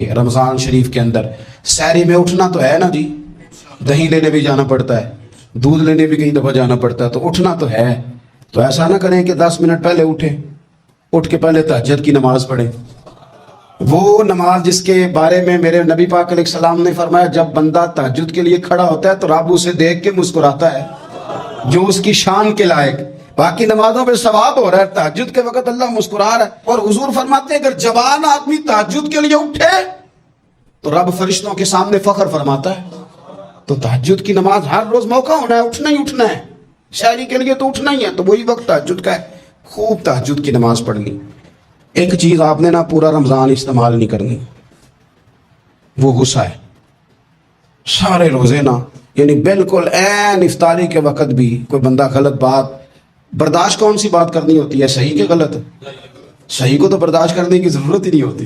रमज़ान शरीफ के अंदर सहरी में उठना तो है ना जी, दही लेने भी जाना पड़ता है, दूध लेने भी कई दफ़ा जाना पड़ता है, तो उठना तो है। तो ऐसा ना करें कि 10 मिनट पहले उठे, उठ के पहले तहज्जुद की नमाज पढ़े। वो नमाज जिसके बारे में मेरे नबी पाक अलैहिस्सलाम ने फरमाया, जब बंदा तहज्जुद के लिए खड़ा होता है तो रब उसे देख के मुस्कुराता है, जो उसकी शान के लायक। बाकी नमाजों में सवाब हो रहा है, तहज्जुद के वक्त अल्लाह मुस्कुरा रहा है। और हुजूर फरमाते हैं अगर जवान आदमी तहज्जुद के लिए उठे तो रब फरिश्तों के सामने फख्र फरमाता है। तो तहज्जुद की नमाज हर रोज मौका होना है, उठना ही उठना है। शायरी के लिए तो उठना ही है, तो वही वक्त तहज्जुद का है। खूब तहज्जुद की नमाज पढ़नी। एक चीज आपने ना पूरा रमजान इस्तेमाल नहीं करनी, वो गुस्सा है। सारे रोजे ना, यानी बिल्कुल ऐन इफ्तारी के वक्त भी कोई बंदा गलत बात, बर्दाश्त कौन सी बात करनी होती है, सही के गलत? सही को तो बर्दाश्त करने की जरूरत ही नहीं होती,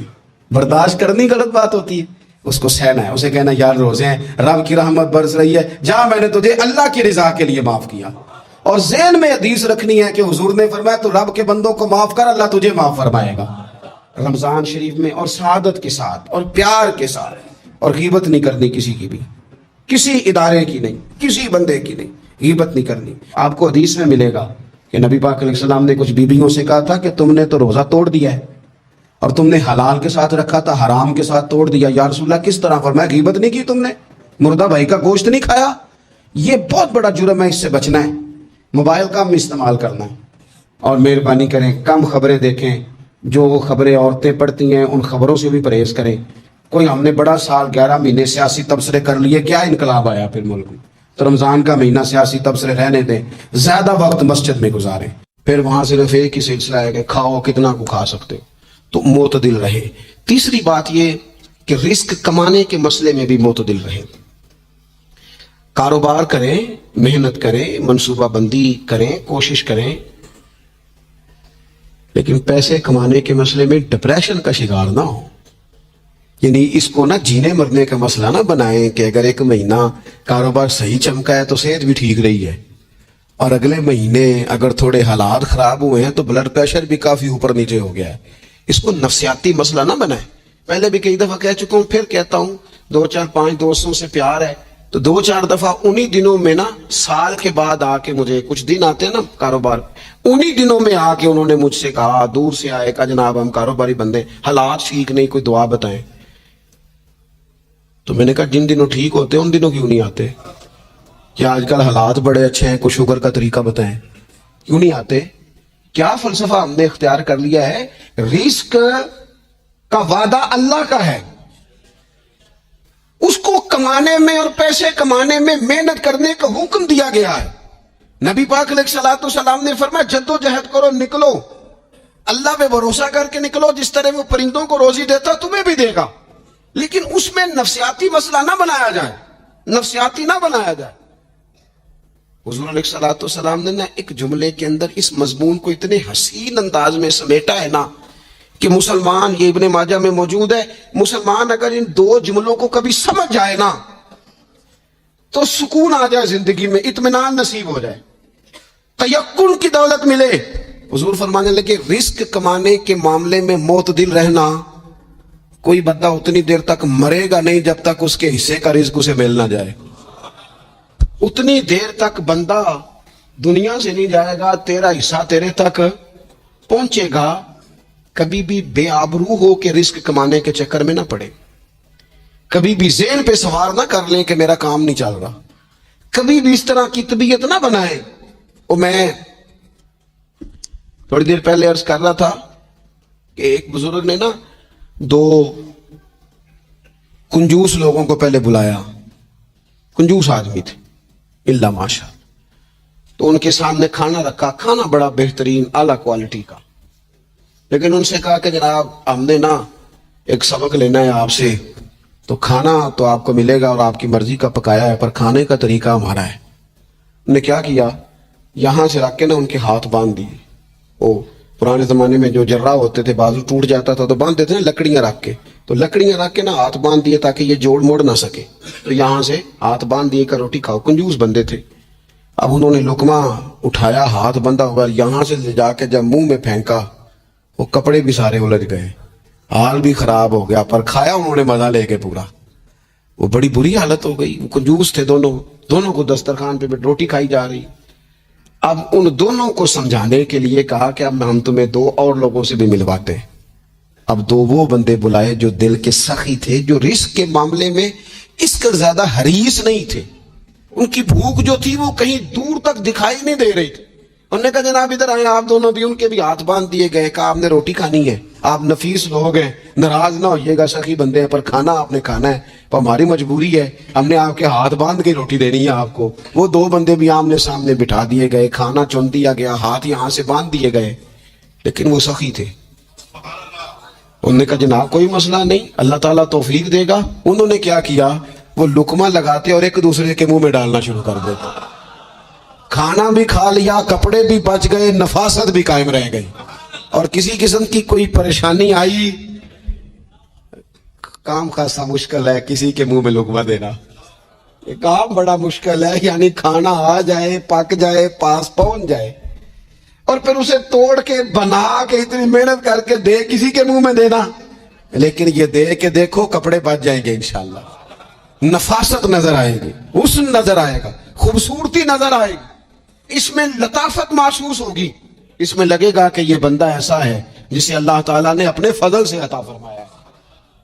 बर्दाश्त करनी गलत बात होती है। उसको सहना है, उसे कहना यार रोजे हैं, रब की रहमत बरस रही है, जहां मैंने तुझे अल्लाह की रिजा के लिए माफ किया। और ज़हन में हदीस रखनी है कि हुजूर ने फरमाया तो रब के बंदों को माफ कर, अल्लाह तुझे माफ फरमाएगा। रमजान शरीफ में और सआदत के साथ और प्यार के साथ, और गीबत नहीं करनी किसी की भी, किसी इदारे की नहीं, किसी बंदे की नहीं, गीबत नहीं करनी। आपको हदीस में मिलेगा कि नबी पाक अलैहिस्सलाम ने कुछ बीबियों से कहा था कि तुमने तो रोजा तोड़ दिया है और तुमने हलाल के साथ रखा था, हराम के साथ तोड़ दिया। या रसूलल्लाह किस तरह? फरमाया गीबत नहीं की तुमने, मुर्दा भाई का गोश्त नहीं खाया। ये बहुत बड़ा जुर्म है, इससे बचना है। मोबाइल कम इस्तेमाल करना है, और मेहरबानी करें कम खबरें देखें। जो खबरें औरतें पढ़ती हैं उन खबरों से भी परहेज करें। कोई हमने बड़ा साल 11 महीने सियासी तबसरे कर लिए, क्या इनकलाब आया फिर मुल्क में? तो रमजान का महीना सियासी तबसरे रहने दें, ज्यादा वक्त मस्जिद में गुजारें। फिर वहां सिर्फ एक ही सिलसिला है कि खाओ, कितना को खा सकते हो, तो मोतदिल रहे। तीसरी बात ये कि रिस्क कमाने के मसले में भी मोतदिल रहे। कारोबार करें, मेहनत करें, मनसूबाबंदी करें, कोशिश करें, लेकिन पैसे कमाने के मसले में डिप्रेशन का शिकार ना हो। यानी इसको ना जीने मरने का मसला ना बनाएं कि अगर एक महीना कारोबार सही चमका है तो सेहत भी ठीक रही है, और अगले महीने अगर थोड़े हालात खराब हुए हैं तो ब्लड प्रेशर भी काफी ऊपर नीचे हो गया है। इसको नफसियाती मसला ना बनाएं। पहले भी कई दफा कह चुका हूं, फिर कहता हूं, 2 4 5 दोस्तों से प्यार है तो 2 4 दफा उन्हीं दिनों में ना, साल के बाद आके मुझे कुछ दिन आते हैं ना कारोबार, उन्हीं दिनों में आके उन्होंने मुझसे कहा, दूर से आए, कहा जनाब हम कारोबारी बंदे, हालात ठीक नहीं, कोई दुआ बताएं। तो मैंने कहा जिन दिनों ठीक होते हैं उन दिनों क्यों नहीं आते? क्या आजकल हालात बड़े अच्छे हैं, कुछ शुक्र का तरीका बताएं, क्यों नहीं आते? क्या फलसफा हमने इख्तियार कर लिया है? रिस्क का वादा अल्लाह का है, उसको कमाने में और पैसे कमाने में मेहनत करने का हुक्म दिया गया है। नबी पाक अलैहिस्सलाम ने फरमाया जद्दोजहद करो, निकलो, अल्लाह पे भरोसा करके निकलो, जिस तरह वो परिंदों को रोजी देता तुम्हें भी देगा। लेकिन उसमें नफसियाती मसला ना बनाया जाए, नफसियाती ना बनाया जाए। हुजूर अलैहिस्सलाम ने ना एक जुमले के अंदर इस मजमून को इतने हसीन अंदाज में समेटा है ना कि मुसलमान, ये इब्ने माजा में मौजूद है, मुसलमान अगर इन 2 जुमलों को कभी समझ जाए ना तो सुकून आ जाए जिंदगी में, इत्मीनान नसीब हो जाए, तयक्कुन की दौलत मिले। हुजूर फरमाने लगे रिस्क कमाने के मामले में मोतदिल रहना। कोई बंदा उतनी देर तक मरेगा नहीं जब तक उसके हिस्से का रिस्क उसे मिल ना जाए। उतनी देर तक बंदा दुनिया से नहीं जाएगा, तेरा हिस्सा तेरे तक पहुंचेगा। कभी भी बेआबरू हो के रिस्क कमाने के चक्कर में ना पड़े। कभी भी ज़हन पे सवार ना कर लें कि मेरा काम नहीं चल रहा। कभी भी इस तरह की तबीयत ना बनाए। और मैं थोड़ी देर पहले अर्ज कर रहा था कि एक बुजुर्ग ने ना 2 कंजूस लोगों को पहले बुलाया, कंजूस आदमी थे इल्ला माशा, तो उनके सामने खाना रखा, खाना बड़ा बेहतरीन आला क्वालिटी का, लेकिन उनसे कहा कि जनाब हमने ना एक सबक लेना है आपसे, तो खाना तो आपको मिलेगा और आपकी मर्जी का पकाया है, पर खाने का तरीका हमारा है। उन्होंने क्या किया, यहां से रख के ना उनके हाथ बांध दिए। ओ पुराने जमाने में जो जर्रा होते थे, बाजू टूट जाता था तो बांध देते ना लकड़ियां रख के, तो लकड़ियां रख के ना हाथ बांध दिए ताकि ये जोड़ मोड़ ना सके। तो यहां से हाथ बांध दिए का रोटी खाओ। कंजूस बंदे थे। अब उन्होंने लुकमा उठाया, हाथ बंधा हुआ, यहां से ले जाके जब मुंह में फेंका, वो कपड़े भी सारे उलझ गए, حال بھی خراب ہو گیا، پر کھایا انہوں نے مزہ لے کے پورا. وہ بڑی بری حالت ہو گئی. وہ کنجوس تھے دونوں کو دسترخوان پہ روٹی کھائی جا رہی. اب ان دونوں کو سمجھانے کے لیے کہا کہ اب ہم تمہیں دو اور لوگوں سے بھی ملواتے ہیں. اب دو وہ بندے بلائے جو دل کے سخی تھے، جو رزق کے معاملے میں اس کا زیادہ حریص نہیں تھے. ان کی بھوک جو تھی وہ کہیں دور تک دکھائی نہیں دے رہی تھی. انہوں نے کہا جناب ادھر آئے آپ دونوں بھی. ان کے بھی ہاتھ باندھ دیے گئے. کہا آپ نے روٹی کھانی ہے، آپ نفیس لوگ ہیں، ناراض نہ ہوئیے گا، سخی بندے ہیں، پر کھانا آپ نے کھانا ہے، پر ہماری مجبوری ہے، ہم نے آپ کے ہاتھ باندھ کے روٹی دینی ہے آپ کو. وہ دو بندے بھی آمنے سامنے بٹھا دیے گئے، کھانا چن دیا گیا، ہاتھ یہاں سے باندھ دیے گئے. لیکن وہ سخی تھے. انہوں نے کہا جناب کوئی مسئلہ نہیں، اللہ تعالیٰ توفیق دے گا. انہوں نے کیا کیا، وہ لقمہ لگاتے اور ایک دوسرے کے منہ میں ڈالنا شروع کر دیتے. کھانا بھی کھا لیا، کپڑے بھی بچ گئے، نفاست بھی قائم رہ گئی. اور کسی قسم کی کوئی پریشانی آئی، کام خاصا مشکل ہے کسی کے منہ میں لقمہ دینا. یہ کام بڑا مشکل ہے، یعنی کھانا آ جائے، پک جائے، پاس پہنچ جائے، اور پھر اسے توڑ کے بنا کے اتنی محنت کر کے دے کسی کے منہ میں دینا. لیکن یہ دے کے دیکھو کپڑے بچ جائیں گے انشاءاللہ. نفاست نظر آئے گی، حسن نظر آئے گا، خوبصورتی نظر آئے گی، اس میں لطافت محسوس ہوگی. اس میں لگے گا کہ یہ بندہ ایسا ہے جسے اللہ تعالیٰ نے اپنے فضل سے عطا فرمایا ہے.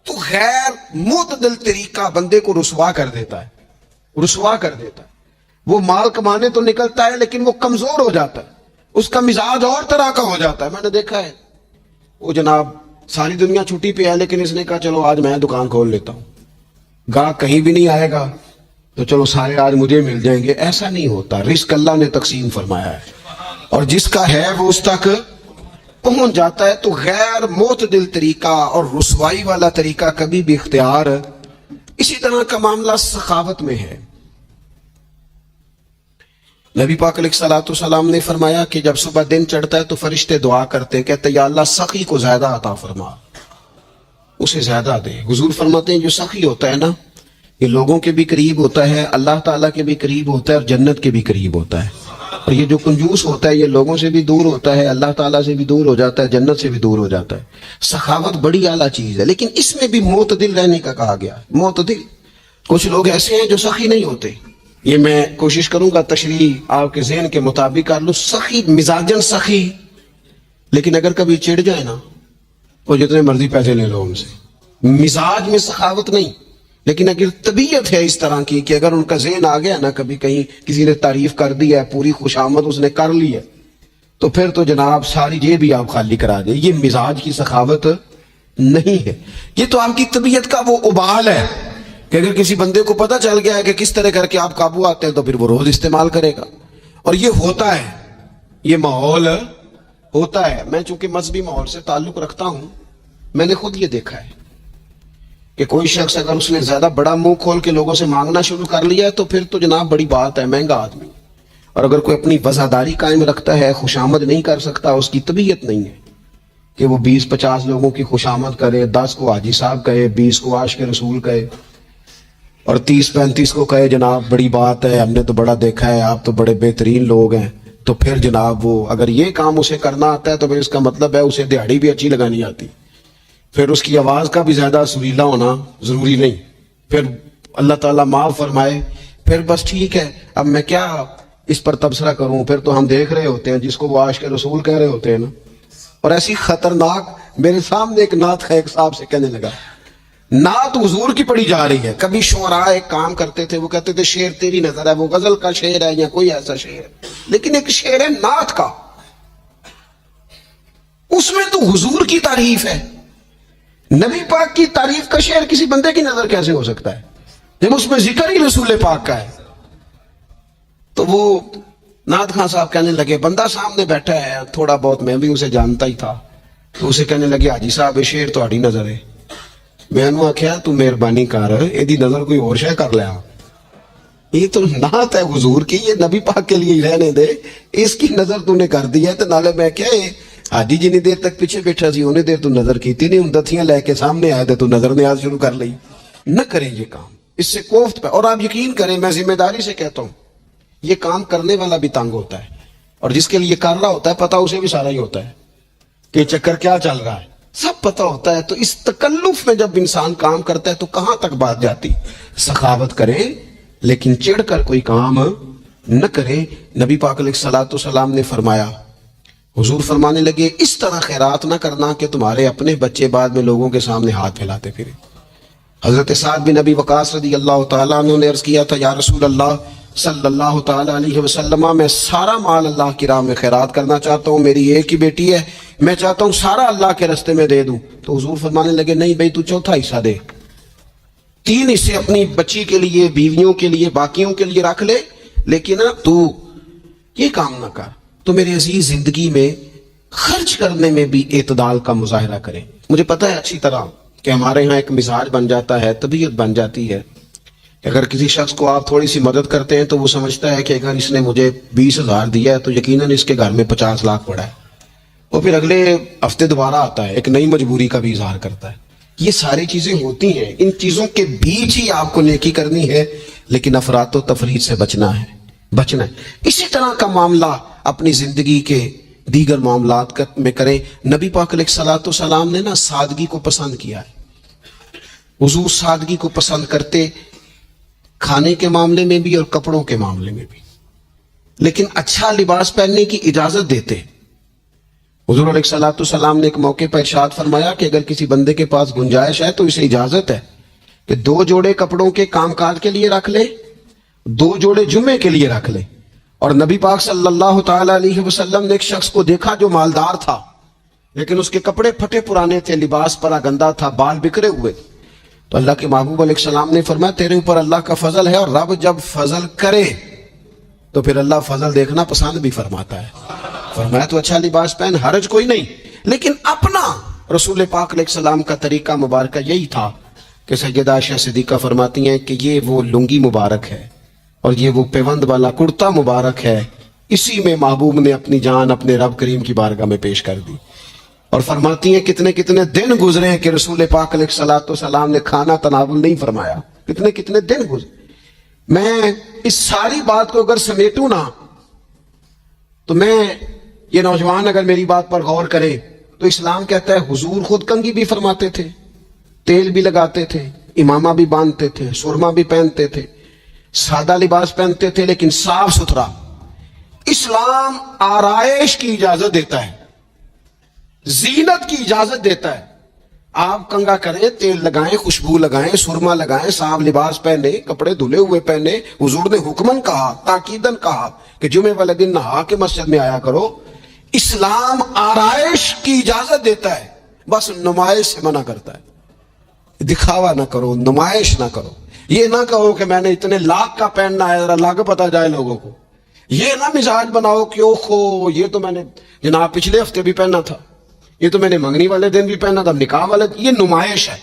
تو غیر معتدل طریقہ بندے کو رسوا کر دیتا ہے، رسوا کر دیتا ہے. وہ مال کمانے تو نکلتا ہے لیکن وہ کمزور ہو جاتا ہے، اس کا مزاج اور طرح کا ہو جاتا ہے. میں نے دیکھا ہے، وہ جناب ساری دنیا چھٹی پہ ہے لیکن اس نے کہا چلو آج میں دکان کھول لیتا ہوں، گاہک کہیں بھی نہیں آئے گا تو چلو سارے آج مجھے مل جائیں گے. ایسا نہیں ہوتا. رزق اللہ نے تقسیم فرمایا ہے اور جس کا ہے وہ اس تک پہنچ جاتا ہے. تو غیر معتدل طریقہ اور رسوائی والا طریقہ کبھی بھی اختیار. اسی طرح کا معاملہ سخاوت میں ہے. نبی پاک علیہ الصلوۃ والسلام نے فرمایا کہ جب صبح دن چڑھتا ہے تو فرشتے دعا کرتے ہیں، کہتے ہیں یا اللہ سخی کو زیادہ عطا فرما، اسے زیادہ دے. حضور فرماتے ہیں جو سخی ہوتا ہے نا، یہ لوگوں کے بھی قریب ہوتا ہے، اللہ تعالیٰ کے بھی قریب ہوتا ہے اور جنت کے بھی قریب ہوتا ہے. اور یہ جو کنجوس ہوتا ہے یہ لوگوں سے بھی دور ہوتا ہے، اللہ تعالیٰ سے بھی دور ہو جاتا ہے، جنت سے بھی دور ہو جاتا ہے. سخاوت بڑی اعلیٰ چیز ہے، لیکن اس میں بھی معتدل رہنے کا کہا گیا. معتدل. کچھ لوگ ایسے ہیں جو سخی نہیں ہوتے. یہ میں کوشش کروں گا تشریح آپ کے ذہن کے مطابق کر لوں. سخی مزاجن سخی، لیکن اگر کبھی چڑ جائے نا وہ جتنے مرضی پیسے لے لو ان سے. مزاج میں سخاوت نہیں، لیکن اگر طبیعت ہے اس طرح کی کہ اگر ان کا ذہن آ گیا نا، کبھی کہیں کسی نے تعریف کر دی ہے، پوری خوشامد اس نے کر لی ہے، تو پھر تو جناب ساری جیب بھی آپ خالی کرا دیں. یہ مزاج کی سخاوت نہیں ہے، یہ تو آپ کی طبیعت کا وہ ابال ہے کہ اگر کسی بندے کو پتہ چل گیا ہے کہ کس طرح کر کے آپ قابو آتے ہیں تو پھر وہ روز استعمال کرے گا. اور یہ ہوتا ہے، یہ ماحول ہوتا ہے. میں چونکہ مذہبی ماحول سے تعلق رکھتا ہوں، میں نے خود یہ دیکھا ہے کہ کوئی شخص اگر اس نے زیادہ بڑا منہ کھول کے لوگوں سے مانگنا شروع کر لیا ہے تو پھر تو جناب بڑی بات ہے، مہنگا آدمی. اور اگر کوئی اپنی وفاداری قائم رکھتا ہے، خوشامد نہیں کر سکتا، اس کی طبیعت نہیں ہے کہ وہ 20-50 لوگوں کی خوشامد کرے، 10 کو حاجی صاحب کہے، 20 کو عاشق رسول کہے اور 30-35 کو کہے جناب بڑی بات ہے، ہم نے تو بڑا دیکھا ہے، آپ تو بڑے بہترین لوگ ہیں. تو پھر جناب وہ اگر یہ کام اسے کرنا آتا ہے تو پھر اس کا مطلب ہے اسے دہاڑی بھی اچھی لگانی آتی، پھر اس کی آواز کا بھی زیادہ سریلا ہونا ضروری نہیں. پھر اللہ تعالیٰ معاف فرمائے، پھر بس ٹھیک ہے. اب میں کیا اس پر تبصرہ کروں، پھر تو ہم دیکھ رہے ہوتے ہیں جس کو وہ عاشق رسول کہہ رہے ہوتے ہیں نا. اور ایسی خطرناک، میرے سامنے ایک نعت ہے، ایک صاحب سے کہنے لگا نعت حضور کی پڑھی جا رہی ہے. کبھی شعراء ایک کام کرتے تھے، وہ کہتے تھے شعر تیری نظر ہے، وہ غزل کا شعر ہے یا کوئی ایسا شعر ہے، لیکن ایک شعر ہے نعت کا، اس میں تو حضور کی تعریف ہے. نبی پاک کی تعریف کا شعر کسی بندے کی نظر کیسے ہو سکتا ہے جب اس میں ذکر ہی رسول پاک کا ہے. تو وہ نعت خان صاحب کہنے لگے، بندہ سامنے بیٹھا ہے، تھوڑا بہت میں بھی اسے جانتا ہی تھا، تو اسے کہنے لگے حاجی صاحب یہ شعر تو ہاڑی نظر ہے. میں نے آخیا تو مہربانی کر یہ نظر کوئی اور شے کر لیا، یہ تو نعت ہے حضور کی، یہ نبی پاک کے لیے رہنے دے، اس کی نظر تو نے کر دی ہے. تو نالے میں کیا حاجی جنی دیر تک پیچھے بیٹھا سی انہیں دیر تو نظر کیتی نہیں، ان دتیاں لے کے سامنے آئے تھے تو نظر نیاز شروع کر لی. نہ کریں یہ کام، اس سے کوفت پہ. اور آپ یقین کریں، میں ذمہ داری سے کہتا ہوں، یہ کام کرنے والا بھی تنگ ہوتا ہے اور جس کے لیے کر رہا ہوتا ہے پتہ اسے بھی سارا ہی ہوتا ہے کہ چکر کیا چل رہا ہے. सब पता होता है। तो इस तकल्लुफ में जब इंसान काम करता है तो कहां तक बात जाती। सखावत करे लेकिन चिढ़ कर कोई काम न करे। नबी पाक अलैहिस्सलातु वस्सलाम ने फरमाया, हुजूर फरमाने लगे, इस तरह खैरात ना करना कि तुम्हारे अपने बच्चे बाद में लोगों के सामने हाथ फैलाते फिरे। हजरत साद बिन नबी वकास रदी अल्लाह तआला अन्हु ने अर्ज किया था, या रसूल अल्लाह सल्लल्लाहु तआला अलैहि वसल्लम, मैं सारा माल अल्लाह की राह में खैरात करना चाहता हूँ, मेरी एक ही बेटी है, मैं चाहता हूँ सारा अल्लाह के रास्ते में दे दूं। तो हुजूर फरमाने लगे, नहीं भाई, तू चौथा हिस्सा दे, 3 हिस्से अपनी बच्ची के लिए, बीवियों के लिए, बाकियों के लिए रख ले, लेकिन तू ये काम ना कर। तो मेरे अजीज, जिंदगी में खर्च करने में भी एतदाल का मुजाहरा करें। मुझे पता है अच्छी तरह कि हमारे यहाँ एक मिजाज बन जाता है, तबीयत बन जाती है। अगर किसी शख्स को आप थोड़ी सी मदद करते हैं तो वो समझता है कि अगर इसने मुझे 20,000 दिया है तो यकीनन इसके घर में 50 लाख पड़ा है। वो फिर अगले हफ्ते दोबारा आता है, एक नई मजबूरी का भी इजहार करता है। ये सारी चीजें होती हैं, इन चीजों के बीच ही आपको नेकी करनी है, लेकिन अफरातो तफरीद से बचना है। इसी तरह का मामला अपनी जिंदगी के दीगर मामलात में करें। नबी पाक अलैहिस्सलातु वस्सलाम ने ना सादगी को पसंद किया है। हुजूर सादगी को पसंद करते, खाने के मामले में भी और कपड़ों के मामले में भी, लेकिन अच्छा लिबास पहनने की इजाजत देते। हुजूर अलैहिस्सलातु वस्सलाम ने एक मौके पर इरशाद फरमाया कि अगर किसी बंदे के पास गुंजाइश है तो इसे इजाजत है कि 2 जोड़े कपड़ों के कामकाज के लिए रख ले, 2 जोड़े जुम्मे के लिए रख ले। और नबी पाक सल्लल्लाहु तआला अलैहि वसल्लम ने एक शख्स को देखा जो मालदार था, लेकिन उसके कपड़े फटे पुराने थे, लिबास परा गंदा था, बाल बिखरे हुए। तो अल्लाह के महबूब अलैहिस्सलाम ने फरमाया, तेरे ऊपर अल्लाह का फजल है, और रब जब फजल करे तो फिर अल्लाह फजल देखना पसंद भी फरमाता है। फरमाया तो अच्छा लिबास पहन, हरज कोई नहीं। लेकिन अपना रसूल पाक अलैहिस्सलाम का तरीका मुबारक यही था कि सैयदा आयशा सिद्दीका फरमाती हैं कि ये वो लुंगी मुबारक है और ये वो पेवंद वाला कुर्ता मुबारक है, इसी में महबूब ने अपनी जान अपने रब करीम की बारगाह में पेश कर दी। और फरमाती हैं कितने कितने दिन गुजरे हैं कि रसूल पाक अलैहिस्सलातु वस्सलाम ने खाना तनावुल नहीं फरमाया, कितने कितने दिन गुजरे। मैं इस सारी बात को अगर समेटूं ना, तो मैं, ये नौजवान अगर मेरी बात पर गौर करें तो इस्लाम कहता है हुजूर खुद कंघी भी फरमाते थे, तेल भी लगाते थे, इमामा भी बांधते थे, सुरमा भी पहनते थे, सादा लिबास पहनते थे, लेकिन साफ सुथरा। इस्लाम आराइश की इजाजत देता है, जीनत की इजाजत देता है। आप कंघा करें, तेल लगाएं, खुशबू लगाएं, सुरमा लगाएं, साफ लिबास पहने, कपड़े धुले हुए पहने। हुजूर ने हुक्मन कहा, ताकीदन कहा कि जुमे वाले दिन नहा के मस्जिद में आया करो। इस्लाम आराइश की इजाजत देता है, बस नुमाइश से मना करता है। दिखावा ना करो, नुमाइश ना करो। ये ना कहो कि मैंने इतने लाख का पहनना है, जरा लाख पता जाए लोगों को। ये ना मिजाज बनाओ कि ओहो, ये तो मैंने जनाब पिछले हफ्ते भी पहना था, ये तो मैंने मंगनी वाले दिन भी पहना था, निकाह वाले। ये नुमाइश है,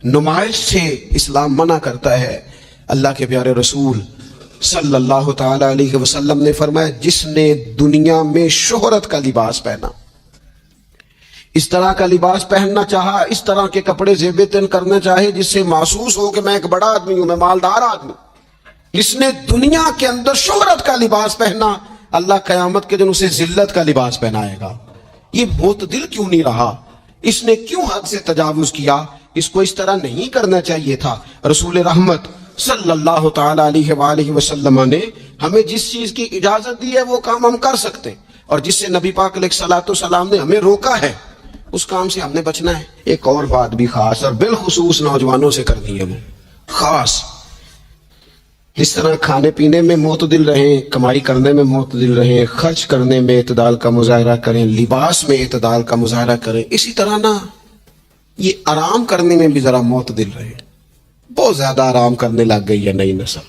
नुमाइश से इस्लाम मना करता है। अल्लाह के प्यारे रसूल सल्लल्लाहु तआला अलैहि वसल्लम ने फरमाया, जिसने दुनिया में शोहरत का लिबास पहना, इस तरह का लिबास पहनना चाहा, इस तरह के कपड़े ज़ेब-ए-तन करना चाहे जिससे महसूस हो कि मैं एक बड़ा आदमी हूं, मैं मालदार आदमी, जिसने दुनिया के अंदर शोहरत का लिबास पहना, अल्लाह कयामत के दिन उसे जिल्लत का लिबास पहनाएगा। ये मोतदिल क्यों नहीं रहा? इसने क्यों हद से तजावुज किया? इसको इस तरह नहीं करना चाहिए था। रसूल रहमत सल्लल्लाहु तआला अलैहि वसल्लम ने हमें जिस चीज की इजाजत दी है वो काम हम कर सकते, और जिससे नबी पाक अलैहिस्सलातु वस्सलाम ने हमें रोका है उस काम से हमने बचना है। एक और बात भी खास और बिलखुसूस नौजवानों से करनी है, वो खास, जिस तरह खाने पीने में मोतदिल रहें, कमाई करने में मोतदिल रहें, खर्च करने में एतदाल का मुजाहरा करें, लिबास में एतदाल का मुजाहरा करें, इसी तरह ना ये आराम करने में भी जरा मोतदिल रहें। बहुत ज्यादा आराम करने लग गई है नई नस्ल।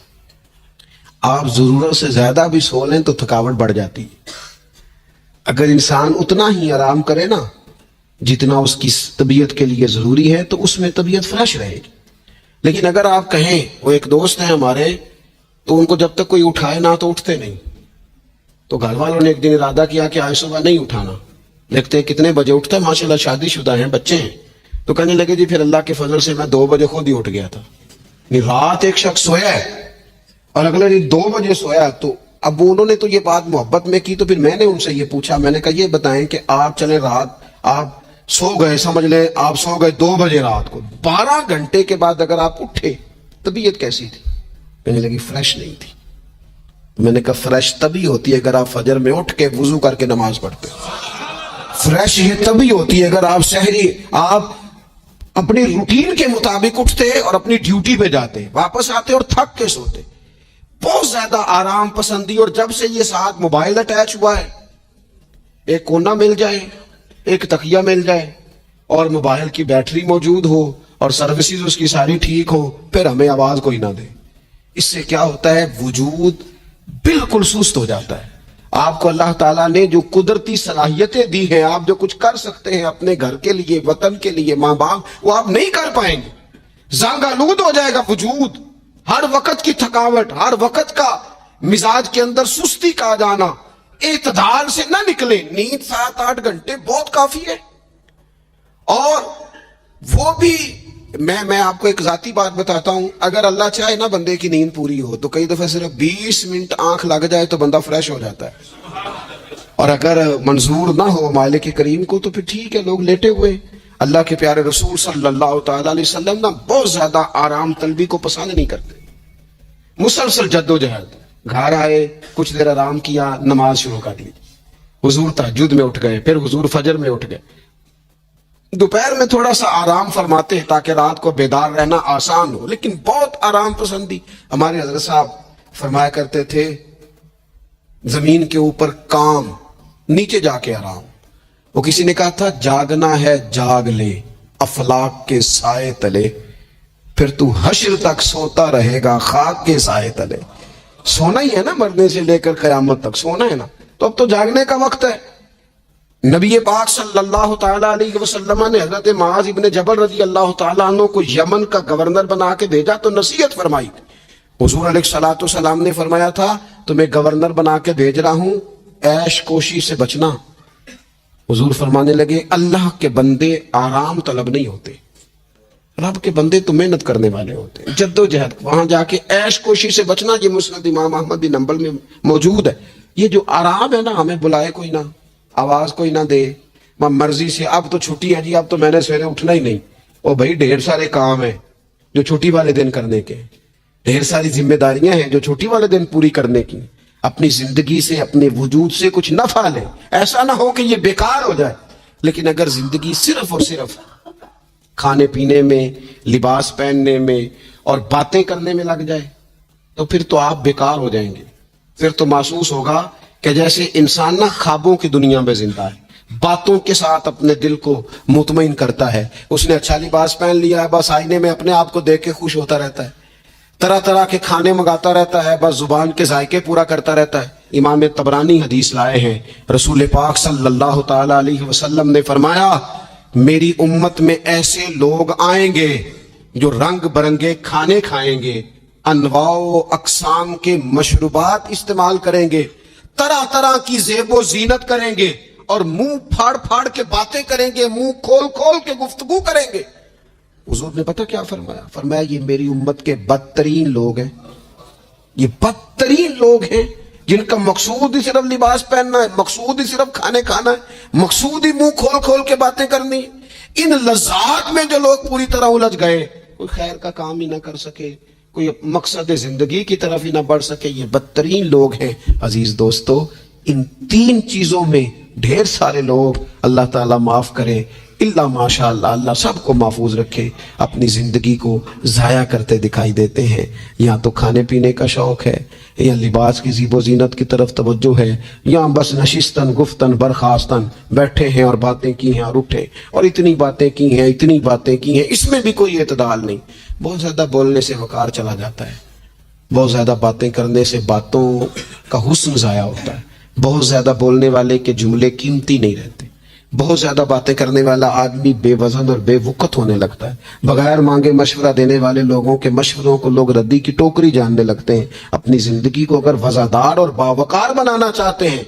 आप जरूरत से ज्यादा भी सो लें तो थकावट बढ़ जाती है। अगर इंसान उतना ही आराम करे ना जितना उसकी तबीयत के लिए जरूरी है, तो उसमें तबीयत फ्रेश रहेगी। लेकिन अगर आप कहें, वो एक दोस्त है हमारे, तो उनको जब तक कोई उठाए ना तो उठते नहीं। तो घर वालों ने एक दिन इरादा किया कि आज सुबह नहीं उठाना, देखते हैं कितने बजे उठता है। माशाल्लाह शादीशुदा हैं, बच्चे हैं। तो कहने लगे जी फिर अल्लाह के फजल से मैं 2 बजे खुद ही उठ गया था। रात एक शख्स सोया है और अगले दिन 2 बजे सोया। तो अब उन्होंने तो ये बात मोहब्बत में की, तो फिर मैंने उनसे ये पूछा, मैंने कहा ये बताएं कि आप चले रात, आप سو گئے، سمجھ لیں آپ سو گئے 2 بجے رات کو، 12 گھنٹے کے بعد اگر آپ اٹھے طبیعت کیسی تھی؟ کہنے لگی فریش نہیں تھی۔ میں نے کہا فریش تبھی ہوتی ہے اگر آپ فجر میں اٹھ کے وضو کر کے نماز پڑھتے، فریش یہ تبھی ہوتی ہے اگر آپ سحری آپ اپنی روٹین کے مطابق اٹھتے اور اپنی ڈیوٹی پہ جاتے، واپس آتے اور تھک کے سوتے۔ بہت زیادہ آرام پسندی، اور جب سے یہ ساتھ موبائل اٹیچ ہوا ہے، ایک کونا مل جائے، ایک تکیہ مل جائے اور موبائل کی بیٹری موجود ہو اور سروسز اس کی ساری ٹھیک ہو، پھر ہمیں آواز کوئی نہ دے۔ اس سے کیا ہوتا ہے؟ وجود بالکل سست ہو جاتا ہے۔ آپ کو اللہ تعالیٰ نے جو قدرتی صلاحیتیں دی ہیں، آپ جو کچھ کر سکتے ہیں اپنے گھر کے لیے، وطن کے لیے، ماں باپ، وہ آپ نہیں کر پائیں گے۔ زنگ آلود ہو جائے گا وجود، ہر وقت کی تھکاوٹ، ہر وقت کا مزاج کے اندر سستی کا جانا، اعتدال سے نہ نکلے۔ نیند 7-8 گھنٹے بہت کافی ہے، اور وہ بھی میں آپ کو ایک ذاتی بات بتاتا ہوں، اگر اللہ چاہے نا بندے کی نیند پوری ہو تو کئی دفعہ صرف 20 منٹ آنکھ لگ جائے تو بندہ فریش ہو جاتا ہے، اور اگر منظور نہ ہو مالک کریم کو تو پھر ٹھیک ہے، لوگ لیٹے ہوئے۔ اللہ کے پیارے رسول صلی اللہ تعالی علیہ وسلم نا بہت زیادہ آرام طلبی کو پسند نہیں کرتے، مسلسل جد و جہد۔ گھر آئے، کچھ دیر آرام کیا، نماز شروع کر لی، حضور تہجد میں اٹھ گئے، پھر حضور فجر میں اٹھ گئے، دوپہر میں تھوڑا سا آرام فرماتے ہیں تاکہ رات کو بیدار رہنا آسان ہو، لیکن بہت آرام پسندی۔ ہمارے حضرت صاحب فرمایا کرتے تھے زمین کے اوپر کام، نیچے جا کے آرام۔ وہ کسی نے کہا تھا جاگنا ہے جاگ لے افلاک کے سائے تلے، پھر تو حشر تک سوتا رہے گا خاک کے سائے تلے۔ سونا ہی ہے نا، مرنے سے لے کر قیامت تک سونا ہے نا، تو اب تو جاگنے کا وقت ہے۔ نبی پاک صلی اللہ تعالیٰ علیہ وسلم نے حضرت معاذ ابن جبل رضی اللہ تعالیٰ عنہ کو یمن کا گورنر بنا کے بھیجا تو نصیحت فرمائی۔ حضور علیہ الصلوۃ والسلام نے فرمایا تھا تمہیں گورنر بنا کے بھیج رہا ہوں، عیش کوشی سے بچنا۔ حضور فرمانے لگے اللہ کے بندے آرام طلب نہیں ہوتے، رب کے بندے تو محنت کرنے والے ہوتے ہیں، جد و جہد۔ وہاں جا کے عیش کوشی سے بچنا، یہ مسند امام احمد بن حنبل میں موجود ہے۔ یہ جو آرام ہے نا، ہمیں بلائے کوئی نہ، آواز کوئی نہ دے، مرضی سے اب تو چھٹی ہے جی، اب تو میں نے سویرے اٹھنا ہی نہیں، او بھائی ڈھیر سارے کام ہیں جو چھٹی والے دن کرنے کے، ڈھیر ساری ذمہ داریاں ہیں جو چھٹی والے دن پوری کرنے کی۔ اپنی زندگی سے، اپنے وجود سے کچھ نفع لیں، ایسا نہ ہو کہ یہ بیکار ہو جائے۔ لیکن اگر زندگی صرف اور صرف کھانے پینے میں، لباس پہننے میں اور باتیں کرنے میں لگ جائے تو پھر تو آپ بیکار ہو جائیں گے۔ پھر تو محسوس ہوگا کہ جیسے انسان نہ خوابوں کی دنیا میں زندہ ہے، باتوں کے ساتھ اپنے دل کو مطمئن کرتا ہے۔ اس نے اچھا لباس پہن لیا ہے، بس آئینے میں اپنے آپ کو دیکھ کے خوش ہوتا رہتا ہے، طرح طرح کے کھانے منگاتا رہتا ہے، بس زبان کے ذائقے پورا کرتا رہتا ہے۔ امام طبرانی حدیث لائے ہیں، رسول پاک صلی اللہ تعالی علیہ وسلم نے فرمایا میری امت میں ایسے لوگ آئیں گے جو رنگ برنگے کھانے کھائیں گے، انواع و اقسام کے مشروبات استعمال کریں گے، طرح طرح کی زیب و زینت کریں گے، اور منہ پھاڑ پھاڑ کے باتیں کریں گے، منہ کھول کھول کے گفتگو کریں گے۔ حضور نے پتہ کیا فرمایا؟ فرمایا یہ میری امت کے بدترین لوگ ہیں، یہ بدترین لوگ ہیں جن کا مقصود ہی صرف لباس پہننا ہے، مقصود ہی صرف کھانے کھانا ہے، مقصود ہی منہ کھول کھول کے باتیں کرنی۔ ان لذات میں جو لوگ پوری طرح الجھ گئے، کوئی خیر کا کام ہی نہ کر سکے، کوئی مقصد زندگی کی طرف ہی نہ بڑھ سکے، یہ بدترین لوگ ہیں۔ عزیز دوستو، ان 3 چیزوں میں ڈھیر سارے لوگ، اللہ تعالیٰ معاف کرے اللہ ماشاءاللہ، اللہ سب کو محفوظ رکھے، اپنی زندگی کو ضائع کرتے دکھائی دیتے ہیں۔ یا تو کھانے پینے کا شوق ہے، یا لباس کی زیب و زینت کی طرف توجہ ہے، یا بس نشستن گفتن برخاستن بیٹھے ہیں اور باتیں کی ہیں اور اٹھے اور اتنی باتیں کی ہیں، اتنی باتیں کی ہیں، اس میں بھی کوئی اعتدال نہیں۔ بہت زیادہ بولنے سے وقار چلا جاتا ہے، بہت زیادہ باتیں کرنے سے باتوں کا حسن ضائع ہوتا ہے، بہت زیادہ بولنے والے کے جملے قیمتی نہیں رہتے، بہت زیادہ باتیں کرنے والا آدمی بے وزن اور بے وقت ہونے لگتا ہے، بغیر مانگے مشورہ دینے والے لوگوں کے مشوروں کو لوگ ردی کی ٹوکری جاننے لگتے ہیں۔ اپنی زندگی کو اگر وزادار اور باوقار بنانا چاہتے ہیں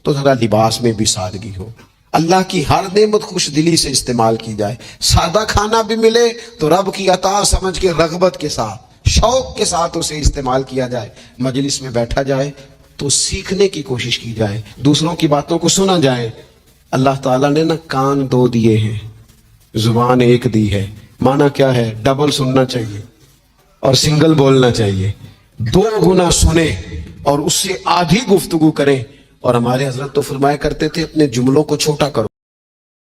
تو ذرا لباس میں بھی سادگی ہو، اللہ کی ہر نعمت خوش دلی سے استعمال کی جائے، سادہ کھانا بھی ملے تو رب کی عطا سمجھ کے رغبت کے ساتھ، شوق کے ساتھ اسے استعمال کیا جائے، مجلس میں بیٹھا جائے تو سیکھنے کی کوشش کی جائے، دوسروں کی باتوں کو سنا جائے۔ اللہ تعالیٰ نے نا کان 2 دیے ہیں، زبان ایک دی ہے. معنی کیا ہے؟ ڈبل سننا چاہیے اور سنگل بولنا چاہیے. 2 گنا سنیں اور اس سے آدھی گفتگو کریں. اور ہمارے حضرت تو فرمایا کرتے تھے اپنے جملوں کو چھوٹا کرو.